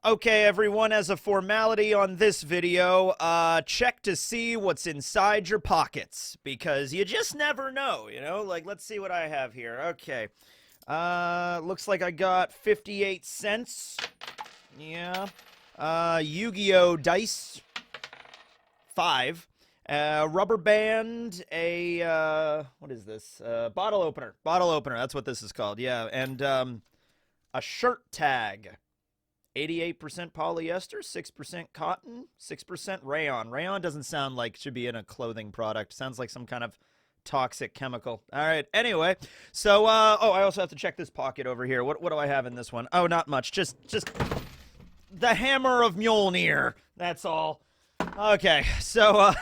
Okay, everyone, as a formality on this video, check to see what's inside your pockets, because you just never know, you know? Like, let's see what I have here. Okay. Looks like I got 58 cents. Yeah. Yu-Gi-Oh! Dice. 5. Rubber band, what is this? Bottle opener. Bottle opener, that's what this is called, yeah. And, a shirt tag. 88% polyester, 6% cotton, 6% rayon. Rayon doesn't sound like it should be in a clothing product. Sounds like some kind of toxic chemical. All right, anyway. So, oh, I also have to check this pocket over here. What do I have in this one? Oh, not much. Just the hammer of Mjolnir. That's all. Okay, so,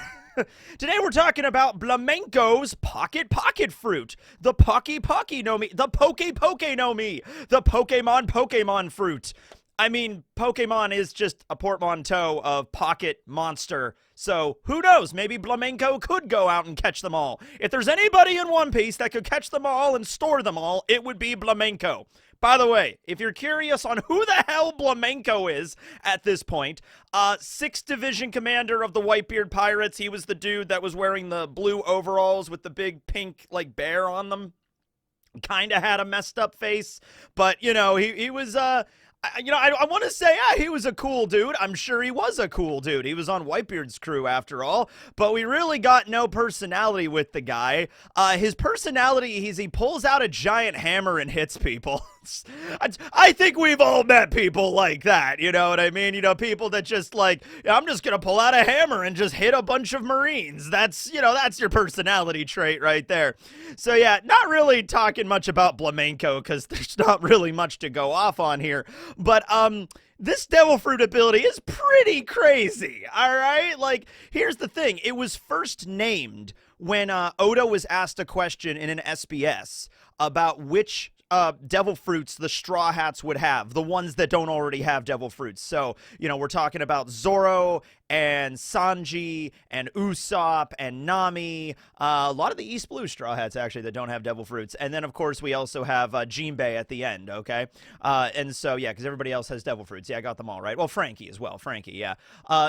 today we're talking about Blamenco's pocket fruit. The Pocky no Mi. The Poke no Mi. The Pokemon fruit. I mean, Pokemon is just a portmanteau of pocket monster. So, who knows? Maybe Blamenco could go out and catch them all. If there's anybody in One Piece that could catch them all and store them all, it would be Blamenco. By the way, if you're curious on who the hell Blamenco is at this point, 6th Division commander of the Whitebeard Pirates, he was the dude that was wearing the blue overalls with the big pink, like, bear on them. Kind of had a messed up face, but, you know, he was, I want to say, he was a cool dude. I'm sure he was a cool dude. He was on Whitebeard's crew, after all. But we really got no personality with the guy. His personality is he pulls out a giant hammer and hits people. I think we've all met people like that, you know what I mean? You know, people that just like, I'm just going to pull out a hammer and just hit a bunch of Marines. That's, you know, that's your personality trait right there. So yeah, not really talking much about Blamenco because there's not really much to go off on here. But, this devil fruit ability is pretty crazy, all right? Like, here's the thing. It was first named when Oda was asked a question in an SBS about which devil fruits the Straw Hats would have, the ones that don't already have devil fruits. So, you know, we're talking about Zoro and Sanji and Usopp and Nami, a lot of the East Blue Straw Hats, actually, that don't have devil fruits. And then, of course, we also have Jinbei at the end, okay? And so, yeah, because everybody else has devil fruits. Yeah, I got them all, right? Well, Frankie as well. Frankie, yeah.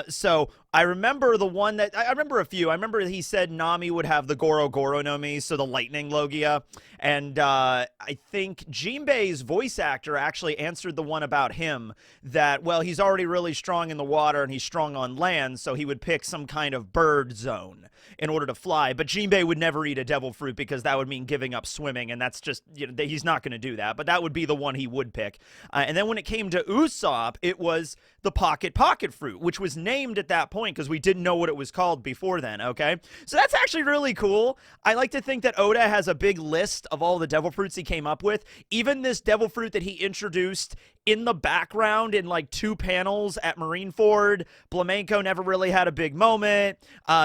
So I remember the one that, I remember a few. I remember he said Nami would have the Goro Goro no Mi, so the lightning Logia. And I think Jinbei's voice actor actually answered the one about him that, well, he's already really strong in the water and he's strong on land, so he would pick some kind of bird zone in order to fly. But Jinbei would never eat a devil fruit because that would mean giving up swimming, and that's just, you know, he's not going to do that. But that would be the one he would pick. And then when it came to Usopp, it was the pocket fruit, which was named at that point because we didn't know what it was called before then, okay? So that's actually really cool. I like to think that Oda has a big list of all the devil fruits he came up with. Even this devil fruit that he introduced in the background in like 2 panels at Marineford, Blamenco never really had a big moment.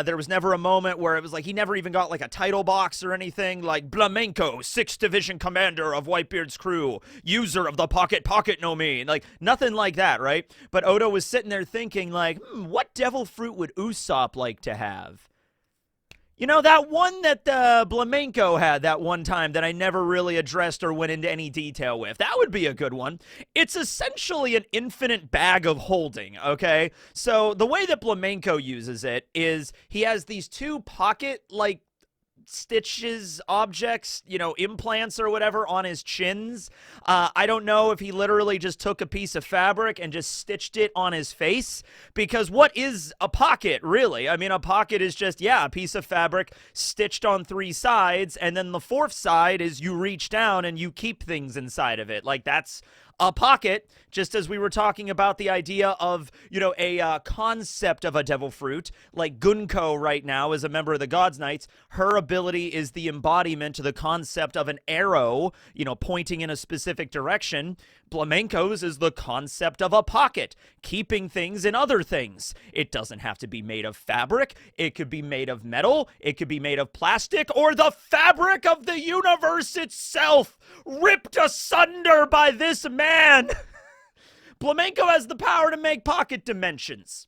There was never a moment where it was like he never even got like a title box or anything, like Blamenco, 6th Division commander of Whitebeard's crew, user of the pocket no Mi. Like nothing like that, right? But Oda was sitting there thinking like, what devil fruit would Usopp like to have? You know, that one that Blamenco had that one time that I never really addressed or went into any detail with. That would be a good one. It's essentially an infinite bag of holding, okay? So the way that Blamenco uses it is he has these 2 pocket, like, stitches, objects, you know, implants or whatever on his chins. I don't know if he literally just took a piece of fabric and just stitched it on his face, because what is a pocket, really? I mean, a pocket is just, yeah, a piece of fabric stitched on 3 sides, and then the 4th side is you reach down and you keep things inside of it. Like, that's a pocket, just as we were talking about the idea of, you know, a concept of a devil fruit, like Gunko right now is a member of the Gods Knights. Her ability is the embodiment to the concept of an arrow, you know, pointing in a specific direction. Blamenco's is the concept of a pocket, keeping things in other things. It doesn't have to be made of fabric. It could be made of metal. It could be made of plastic, or the fabric of the universe itself, ripped asunder by this man. Blamenco has the power to make pocket dimensions.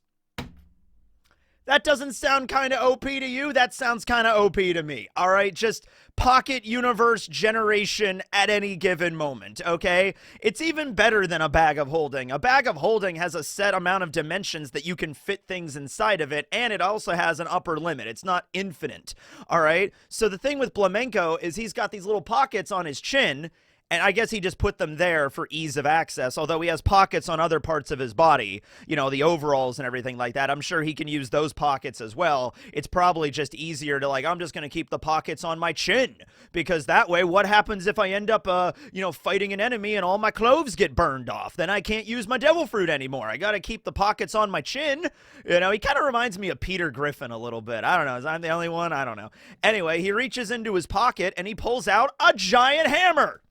That doesn't sound kind of OP to you? That sounds kind of OP to me. All right, just pocket universe generation at any given moment, okay? It's even better than a bag of holding. A bag of holding has a set amount of dimensions that you can fit things inside of it, and it also has an upper limit. It's not infinite, all right? So the thing with Blamenco is he's got these little pockets on his chin, and I guess he just put them there for ease of access, although he has pockets on other parts of his body, you know, the overalls and everything like that. I'm sure he can use those pockets as well. It's probably just easier to, like, I'm just going to keep the pockets on my chin, because that way, what happens if I end up, fighting an enemy and all my clothes get burned off? Then I can't use my devil fruit anymore. I got to keep the pockets on my chin. You know, he kind of reminds me of Peter Griffin a little bit. I don't know. Is I the only one? I don't know. Anyway, he reaches into his pocket and he pulls out a giant hammer.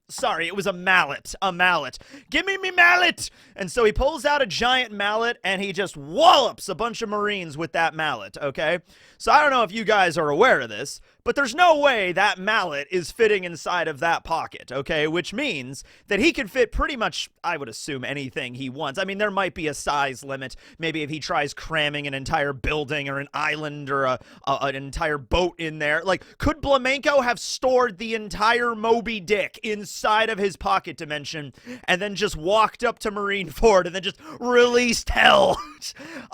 Sorry, it was a mallet. A mallet. Give me mallet! And so he pulls out a giant mallet and he just wallops a bunch of Marines with that mallet, okay? So I don't know if you guys are aware of this, but there's no way that mallet is fitting inside of that pocket, okay? Which means that he can fit pretty much, I would assume, anything he wants. I mean, there might be a size limit. Maybe if he tries cramming an entire building or an island or an entire boat in there. Like, could Blamenco have stored the entire Moby Dick inside of his pocket dimension and then just walked up to Marineford and then just released hell?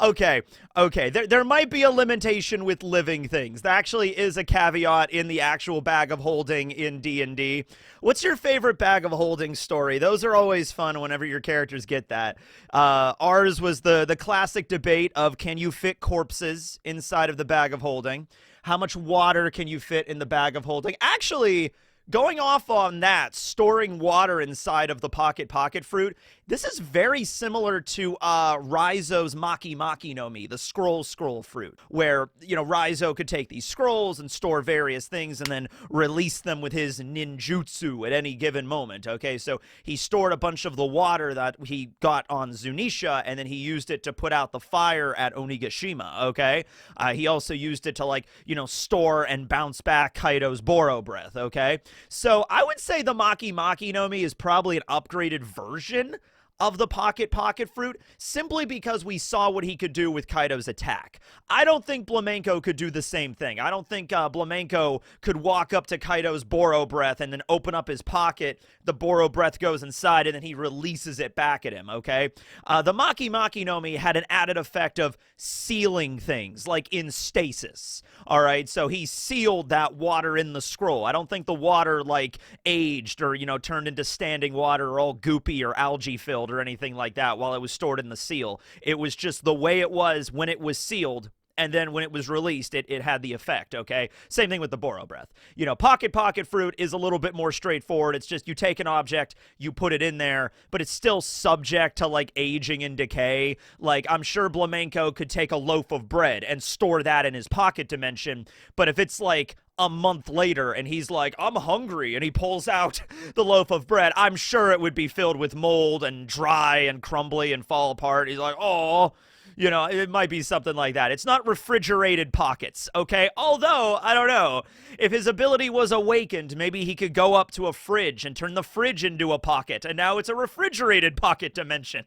Okay. There might be a limitation with living things. There actually is a caveat in the actual bag of holding in D&D. What's your favorite bag of holding story? Those are always fun whenever your characters get that. Ours was the classic debate of, can you fit corpses inside of the bag of holding? How much water can you fit in the bag of holding? Actually, going off on that, storing water inside of the pocket fruit, this is very similar to Raizo's Maki no Mi, the scroll fruit, where, you know, Raizo could take these scrolls and store various things and then release them with his ninjutsu at any given moment, okay? So he stored a bunch of the water that he got on Zunisha, and then he used it to put out the fire at Onigashima, okay? He also used it to, like, you know, store and bounce back Kaido's Boro breath, okay? So I would say the Maki no Mi is probably an upgraded version of the pocket fruit, simply because we saw what he could do with Kaido's attack. I don't think Blamenco could do the same thing. I don't think Blamenco could walk up to Kaido's Boro breath and then open up his pocket, the Boro breath goes inside, and then he releases it back at him, okay? The Maki no Mi had an added effect of sealing things, like in stasis, all right? So he sealed that water in the scroll. I don't think the water, like, aged or, you know, turned into standing water or all goopy or algae filled or anything like that while it was stored in the seal. It was just the way it was when it was sealed, and then when it was released, it had the effect, okay? Same thing with the Boro breath. You know, pocket fruit is a little bit more straightforward. It's just you take an object, you put it in there, but it's still subject to, like, aging and decay. Like, I'm sure Blamenco could take a loaf of bread and store that in his pocket dimension, but if it's, like, a month later and he's like, I'm hungry, and he pulls out the loaf of bread, I'm sure it would be filled with mold and dry and crumbly and fall apart. He's like, oh, you know, it might be something like that. It's not refrigerated pockets, okay? Although, I don't know, if his ability was awakened, maybe he could go up to a fridge and turn the fridge into a pocket, and now it's a refrigerated pocket dimension.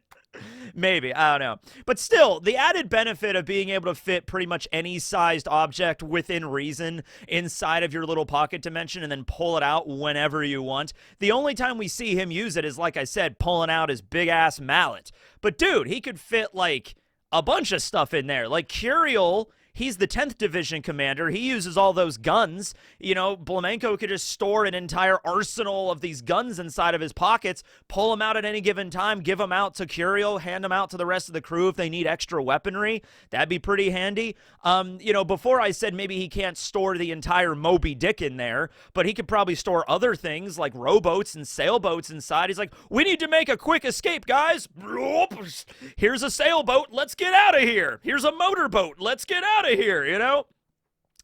Maybe, I don't know. But still, the added benefit of being able to fit pretty much any sized object within reason inside of your little pocket dimension and then pull it out whenever you want. The only time we see him use it is, like I said, pulling out his big-ass mallet. But dude, he could fit, like, a bunch of stuff in there. Like, Curiel, he's the 10th Division commander. He uses all those guns. You know, Blamenco could just store an entire arsenal of these guns inside of his pockets, pull them out at any given time, give them out to Curiel, hand them out to the rest of the crew if they need extra weaponry. That'd be pretty handy. You know, before I said maybe he can't store the entire Moby Dick in there, but he could probably store other things like rowboats and sailboats inside. He's like, we need to make a quick escape, guys. Here's a sailboat. Let's get out of here. Here's a motorboat. Let's get out of here, you know?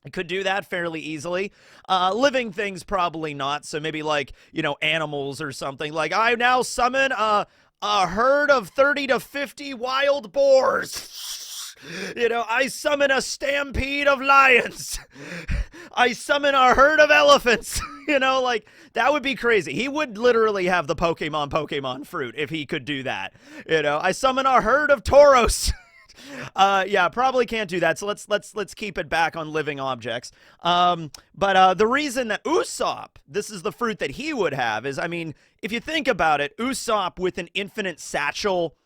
I could do that fairly easily. Living things, probably not. So maybe, like, you know, animals or something. Like, I now summon a herd of 30 to 50 wild boars. You know, I summon a stampede of lions. I summon a herd of elephants. You know, like, that would be crazy. He would literally have the Pokemon fruit if he could do that. You know, I summon a herd of tauros. Yeah, probably can't do that. So let's keep it back on living objects. But the reason that Usopp, this is the fruit that he would have, is, I mean, if you think about it, Usopp with an infinite satchel,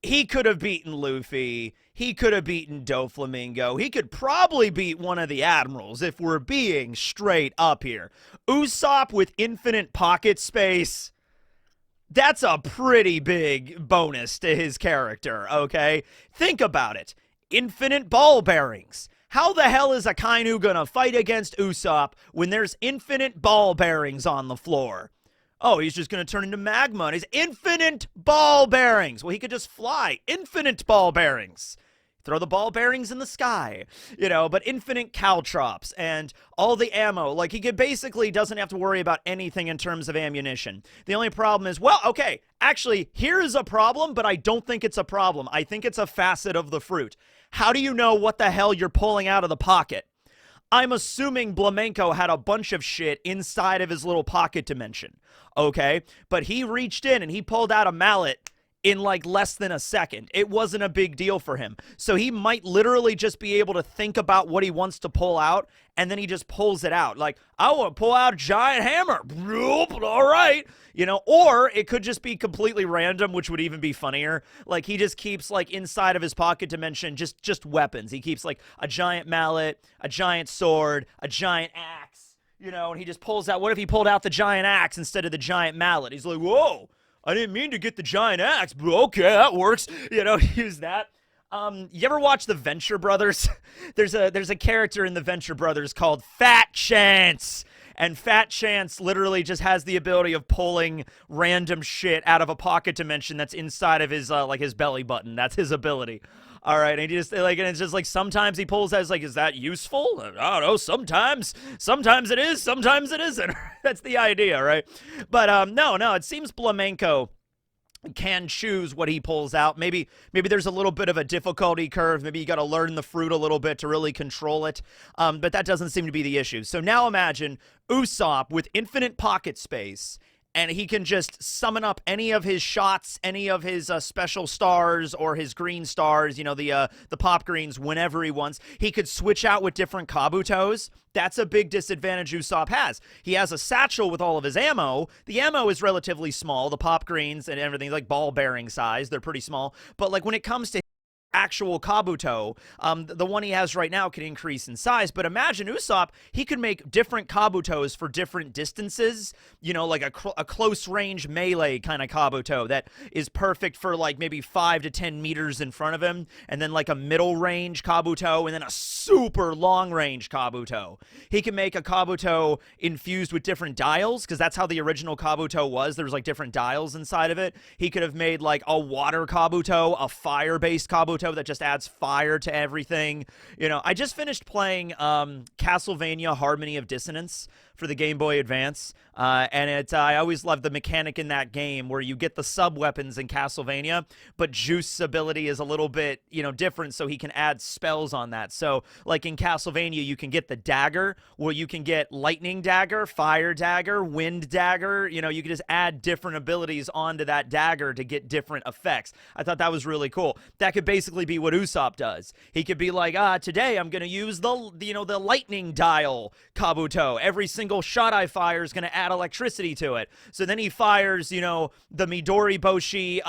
he could have beaten Luffy. He could have beaten Doflamingo. He could probably beat one of the admirals if we're being straight up here. Usopp with infinite pocket space, that's a pretty big bonus to his character, okay? Think about it. Infinite ball bearings. How the hell is Akainu gonna fight against Usopp when there's infinite ball bearings on the floor? Oh, he's just going to turn into magma and he's infinite ball bearings. Well, he could just fly. Infinite ball bearings. Throw the ball bearings in the sky, you know, but infinite caltrops and all the ammo. Like, he could basically doesn't have to worry about anything in terms of ammunition. The only problem is, well, okay, actually, here is a problem, but I don't think it's a problem. I think it's a facet of the fruit. How do you know what the hell you're pulling out of the pocket? I'm assuming Blamenco had a bunch of shit inside of his little pocket dimension, okay? But he reached in and he pulled out a mallet in like less than a second. It wasn't a big deal for him. So he might literally just be able to think about what he wants to pull out, and then he just pulls it out. Like, I want to pull out a giant hammer. All right. You know, or it could just be completely random, which would even be funnier. Like, he just keeps, like, inside of his pocket dimension, just weapons. He keeps, like, a giant mallet, a giant sword, a giant axe, you know, and he just pulls out. What if he pulled out the giant axe instead of the giant mallet? He's like, whoa, I didn't mean to get the giant axe, but okay, that works. You know, use that. You ever watch the Venture Brothers? There's a character in the Venture Brothers called Fat Chance. And Fat Chance literally just has the ability of pulling random shit out of a pocket dimension that's inside of his, like, his belly button. That's his ability. All right, and he just, like, and it's just, like, sometimes he pulls out, like, is that useful? I don't know, sometimes it is, sometimes it isn't. That's the idea, right? But, no, it seems Blamenco can choose what he pulls out. Maybe there's a little bit of a difficulty curve. Maybe you got to learn the fruit a little bit to really control it. But that doesn't seem to be the issue. So now imagine Usopp with infinite pocket space, and he can just summon up any of his shots, any of his special stars or his green stars, you know, the pop greens whenever he wants. He could switch out with different Kabutos. That's a big disadvantage Usopp has. He has a satchel with all of his ammo. The ammo is relatively small. The pop greens and everything, like ball bearing size, they're pretty small. But like when it comes to actual Kabuto, the one he has right now can increase in size, but imagine Usopp, he could make different Kabutos for different distances, you know, like a close range melee kind of Kabuto that is perfect for like maybe 5 to 10 meters in front of him, and then like a middle range Kabuto, and then a super long range Kabuto. He can make a Kabuto infused with different dials, because that's how the original Kabuto was. There was like different dials inside of it. He could have made like a water Kabuto, a fire-based Kabuto that just adds fire to everything. You know, I just finished playing Castlevania Harmony of Dissonance for the Game Boy Advance, and I always loved the mechanic in that game where you get the sub-weapons in Castlevania, but Juice's ability is a little bit, you know, different, so he can add spells on that. So, like in Castlevania, you can get the dagger, where you can get lightning dagger, fire dagger, wind dagger. You know, you can just add different abilities onto that dagger to get different effects. I thought that was really cool. That could basically be what Usopp does. He could be like, today I'm going to use the lightning dial Kabuto. Every single shot I fire is going to add electricity to it. So then he fires, you know, the Midori Boshi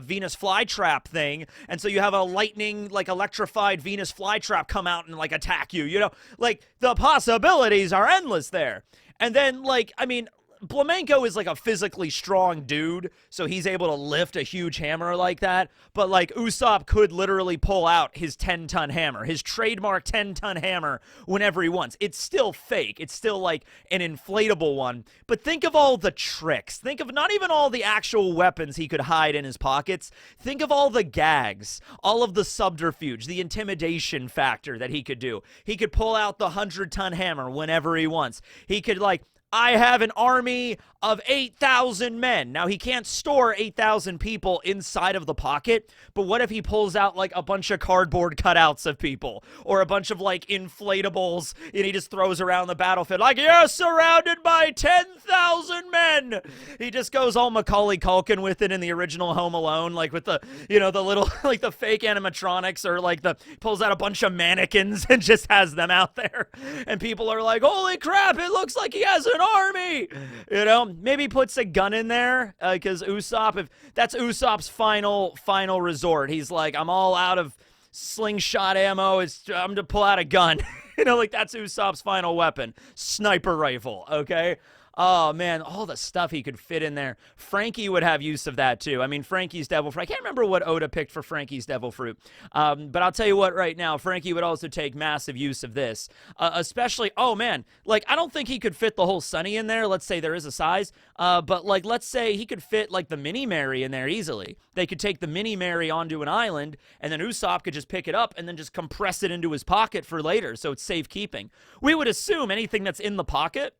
Venus flytrap thing, and so you have a lightning, like, electrified Venus flytrap come out and, like, attack you, you know? Like, the possibilities are endless there. And then, like, I mean, Blamenco is like a physically strong dude, so he's able to lift a huge hammer like that, but like Usopp could literally pull out his 10-ton hammer, his trademark 10-ton hammer whenever he wants. It's still fake. It's still like an inflatable one, but think of all the tricks. Think of not even all the actual weapons he could hide in his pockets. Think of all the gags, all of the subterfuge, the intimidation factor that he could do. He could pull out the 100-ton hammer whenever he wants. He could, like, I have an army of 8,000 men. Now, he can't store 8,000 people inside of the pocket, but what if he pulls out, like, a bunch of cardboard cutouts of people, or a bunch of, like, inflatables, and he just throws around the battlefield, like, you're surrounded by 10,000 men! He just goes all Macaulay Culkin with it in the original Home Alone, like, with the, you know, the little, like, the fake animatronics, or, like, pulls out a bunch of mannequins and just has them out there, and people are like, holy crap, it looks like he has an army! You know? Maybe puts a gun in there, because Usopp, if that's Usopp's final resort. He's like, I'm all out of slingshot ammo. I'm going to pull out a gun. You know, like, that's Usopp's final weapon. Sniper rifle, okay? Oh, man, all the stuff he could fit in there. Frankie would have use of that, too. I mean, Frankie's Devil Fruit. I can't remember what Oda picked for Frankie's Devil Fruit. But I'll tell you what right now, Frankie would also take massive use of this. Especially, oh, man, like, I don't think he could fit the whole Sunny in there. Let's say there is a size. But, like, let's say he could fit, like, the Mini Mary in there easily. They could take the Mini Mary onto an island, and then Usopp could just pick it up and then just compress it into his pocket for later, so it's safekeeping. We would assume anything that's in the pocket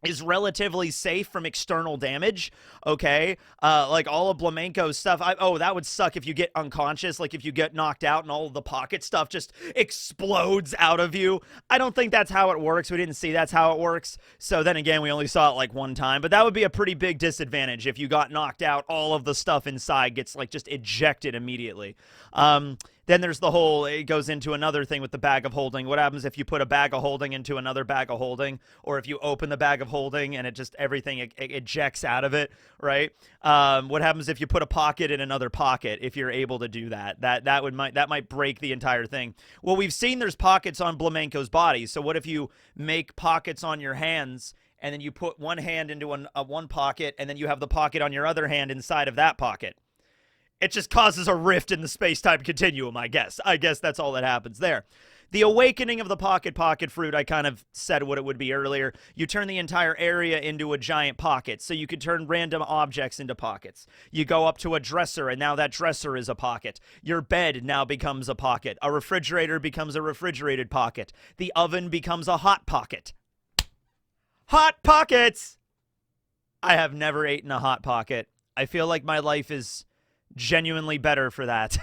is relatively safe from external damage, okay? Like all of Blamenco's stuff. Oh, that would suck if you get unconscious, like if you get knocked out and all of the pocket stuff just explodes out of you. I don't think that's how it works. We didn't see that's how it works. So then again, we only saw it like one time, but that would be a pretty big disadvantage. If you got knocked out, all of the stuff inside gets like just ejected immediately. Then there's the whole, it goes into another thing with the bag of holding. What happens if you put a bag of holding into another bag of holding? Or if you open the bag of holding and it just, everything it ejects out of it, right? What happens if you put a pocket in another pocket, if you're able to do that? That might break the entire thing. Well, we've seen there's pockets on Blamenco's body. So what if you make pockets on your hands and then you put one hand into one pocket and then you have the pocket on your other hand inside of that pocket? It just causes a rift in the space-time continuum, I guess. I guess that's all that happens there. The awakening of the pocket fruit, I kind of said what it would be earlier. You turn the entire area into a giant pocket, so you could turn random objects into pockets. You go up to a dresser, and now that dresser is a pocket. Your bed now becomes a pocket. A refrigerator becomes a refrigerated pocket. The oven becomes a hot pocket. Hot pockets! I have never eaten a hot pocket. I feel like my life is genuinely better for that.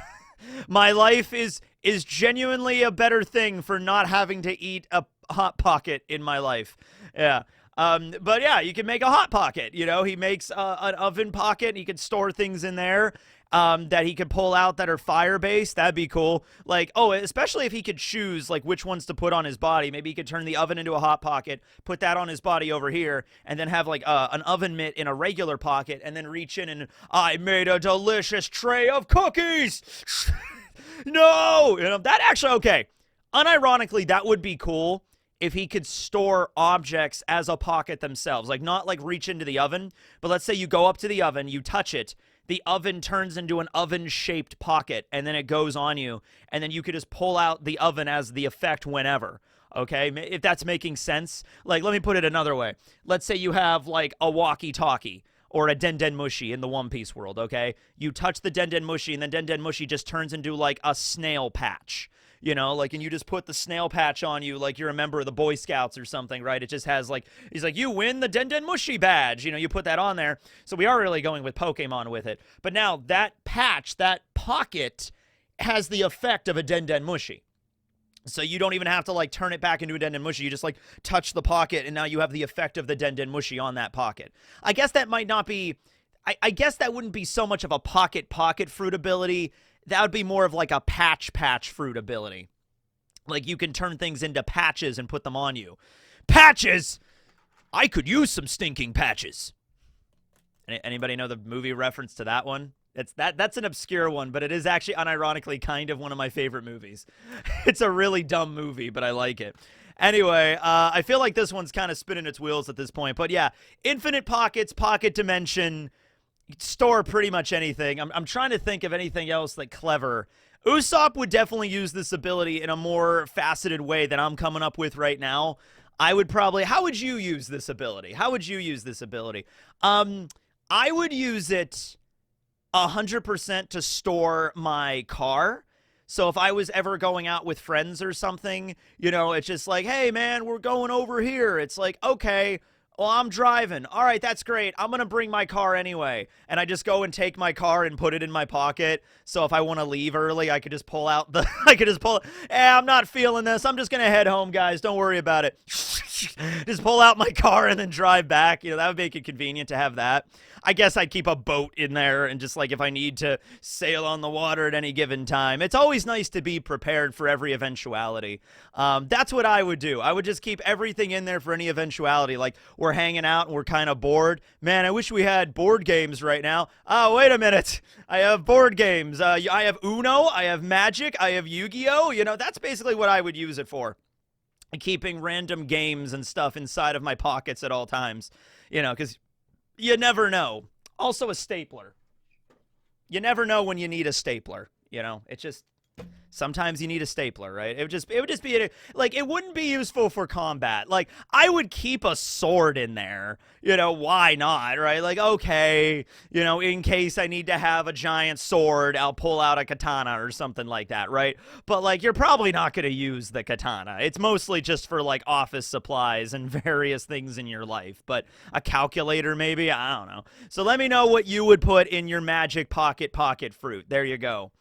My life is genuinely a better thing for not having to eat a hot pocket in my life. Yeah. But yeah, you can make a hot pocket. You know, he makes an oven pocket and he can store things in there that he could pull out that are fire-based. That'd be cool. Like, oh, especially if he could choose, like, which ones to put on his body. Maybe he could turn the oven into a hot pocket, put that on his body over here, and then have, like, an oven mitt in a regular pocket, and then reach in and, I made a delicious tray of cookies! No! You know, that actually, okay. Unironically, that would be cool if he could store objects as a pocket themselves. Like, not, like, reach into the oven, but let's say you go up to the oven, you touch it, the oven turns into an oven-shaped pocket, and then it goes on you, and then you could just pull out the oven as the effect whenever, okay? If that's making sense. Like, let me put it another way. Let's say you have, like, a walkie-talkie or a Den Mushi in the One Piece world, okay? You touch the Den Mushi, and then Den Mushi just turns into, like, a snail patch. You know, like, and you just put the snail patch on you like you're a member of the Boy Scouts or something, right? It just has, like, he's like, you win the Den Mushi badge. You know, you put that on there. So we are really going with Pokemon with it. But now that patch, that pocket, has the effect of a Den Mushi. So you don't even have to, like, turn it back into a Den Mushi. You just, like, touch the pocket, and now you have the effect of the Den Mushi on that pocket. I guess that might not be... I guess that wouldn't be so much of a pocket fruit ability. That would be more of like a patch fruit ability. Like, you can turn things into patches and put them on you. Patches! I could use some stinking patches. Anybody know the movie reference to that one? That's an obscure one, but it is actually unironically kind of one of my favorite movies. It's a really dumb movie, but I like it. Anyway, I feel like this one's kind of spinning its wheels at this point. But yeah, infinite pockets, pocket dimension... store pretty much anything. I'm trying to think of anything else like clever. Usopp would definitely use this ability in a more faceted way than I'm coming up with right now. I would probably... How would you use this ability? How would you use this ability? I would use it 100% to store my car. So if I was ever going out with friends or something, you know, it's just like, hey, man, we're going over here. It's like, okay... Well, I'm driving. All right, that's great. I'm going to bring my car anyway. And I just go and take my car and put it in my pocket. So if I want to leave early, I could just pull out the. I could just pull. I'm not feeling this. I'm just going to head home, guys. Don't worry about it. Just pull out my car and then drive back. You know, that would make it convenient to have that. I guess I'd keep a boat in there and just like if I need to sail on the water at any given time. It's always nice to be prepared for every eventuality. That's what I would do. I would just keep everything in there for any eventuality. Like we're hanging out and we're kind of bored. Man, I wish we had board games right now. Oh, wait a minute. I have board games. I have Uno. I have Magic. I have Yu-Gi-Oh! You know, that's basically what I would use it for. Keeping random games and stuff inside of my pockets at all times. You know, because you never know. Also a stapler. You never know when you need a stapler. You know, it's just sometimes you need a stapler, right? It would just be like it wouldn't be useful for combat. Like I would keep a sword in there. You know, why not, right? Like okay, you know, in case I need to have a giant sword, I'll pull out a katana or something like that, right? But like you're probably not going to use the katana. It's mostly just for like office supplies and various things in your life. But a calculator maybe, I don't know. So let me know what you would put in your magic pocket fruit. There you go.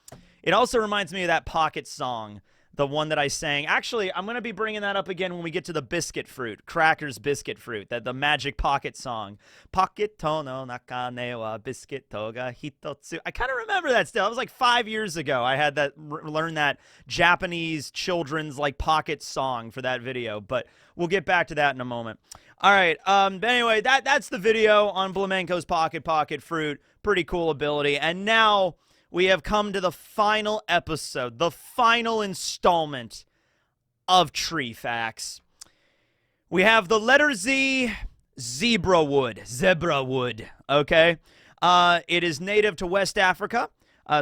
It also reminds me of that Pocket song, the one that I sang. Actually, I'm going to be bringing that up again when we get to the biscuit fruit, Crackers biscuit fruit, the Magic Pocket song. Pocket to no nakane wa biscuit to ga hitotsu. I kind of remember that still. It was like 5 years ago. I had that learn that Japanese children's like pocket song for that video, but we'll get back to that in a moment. All right. But anyway, that's the video on Blamenco's Pocket fruit. Pretty cool ability. And now we have come to the final episode, the final installment of Tree Facts. We have the letter Z, zebra wood, okay? It is native to West Africa,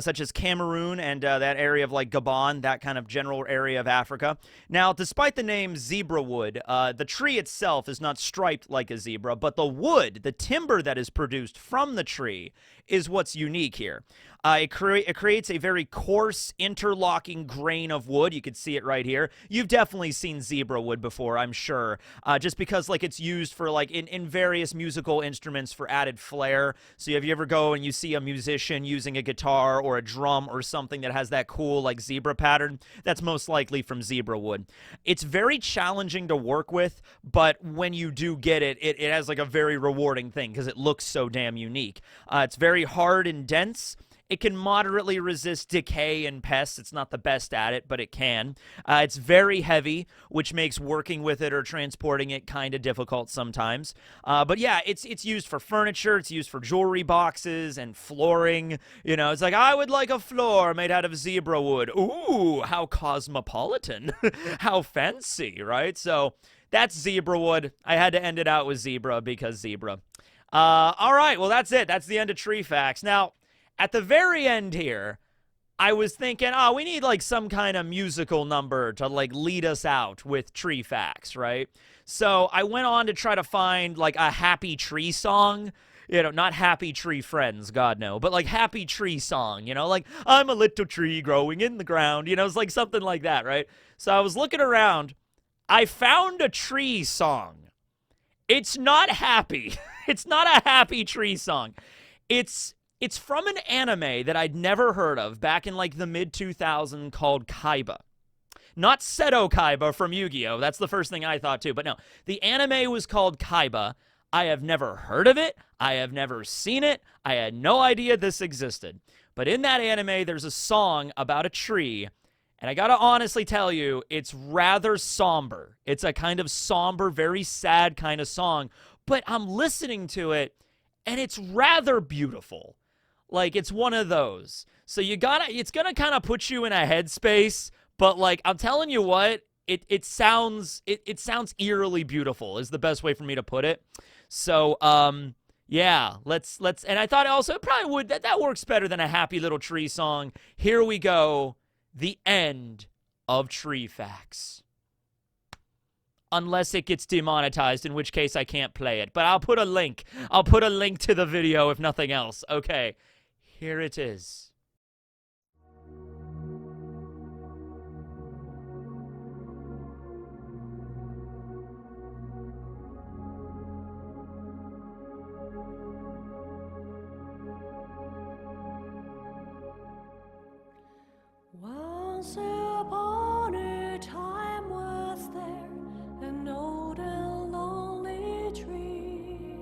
such as Cameroon and that area of like Gabon, that kind of general area of Africa. Now, despite the name zebra wood, the tree itself is not striped like a zebra, but the wood, the timber that is produced from the tree, is what's unique here. It creates a very coarse, interlocking grain of wood. You can see it right here. You've definitely seen zebra wood before, I'm sure, just because like it's used for like in various musical instruments for added flair. So if you ever go and you see a musician using a guitar or a drum or something that has that cool like zebra pattern, that's most likely from zebra wood. It's very challenging to work with, but when you do get it, it has like a very rewarding thing because it looks so damn unique. It's very hard and dense. It can moderately resist decay and pests. It's not the best at it, but it can. It's very heavy, which makes working with it or transporting it kind of difficult sometimes. But yeah, it's used for furniture. It's used for jewelry boxes and flooring. You know, it's like, I would like a floor made out of zebra wood. Ooh, how cosmopolitan. How fancy, right? So that's zebra wood. I had to end it out with zebra because zebra. All right, well, that's it. That's the end of Tree Facts. Now, at the very end here, I was thinking, oh, we need like some kind of musical number to like lead us out with Tree Facts, right? So I went on to try to find like a happy tree song. You know, not Happy Tree Friends, God no, but like Happy Tree song, you know, like I'm a little tree growing in the ground, you know, it's like something like that, right? So I was looking around. I found a tree song. It's not happy. It's not a happy tree song. It's from an anime that I'd never heard of back in like the mid-2000s called Kaiba. Not Seto Kaiba from Yu-Gi-Oh! That's the first thing I thought too. But no, the anime was called Kaiba. I have never heard of it. I have never seen it. I had no idea this existed. But in that anime, there's a song about a tree. And I gotta honestly tell you, it's rather somber. It's a kind of somber, very sad kind of song. But I'm listening to it, and it's rather beautiful. Like, it's one of those. So it's gonna kind of put you in a headspace, but like, I'm telling you what, it sounds eerily beautiful is the best way for me to put it. So, yeah, let's, and I thought also it probably would, that works better than a happy little tree song. Here we go, the end of Tree Facts. Unless it gets demonetized, in which case I can't play it. But I'll put a link. I'll put a link to the video if nothing else. Okay. Here it is. Once upon a time was there an old and lonely tree.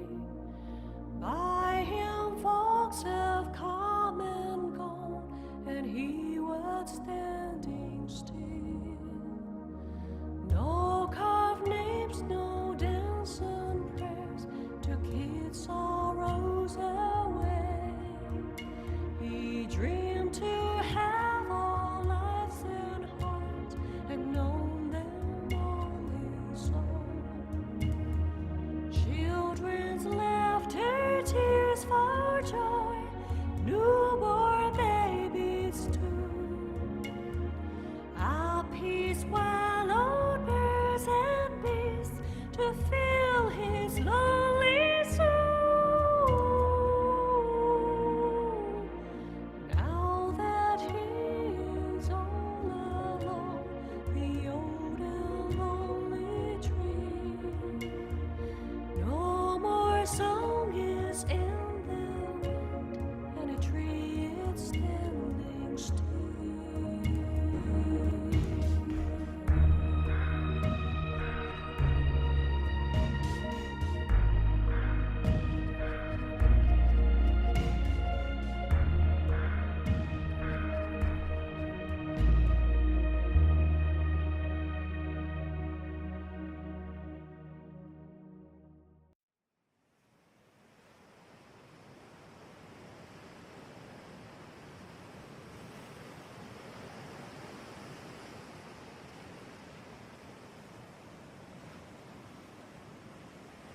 By him folks have come and gone, and he was standing still.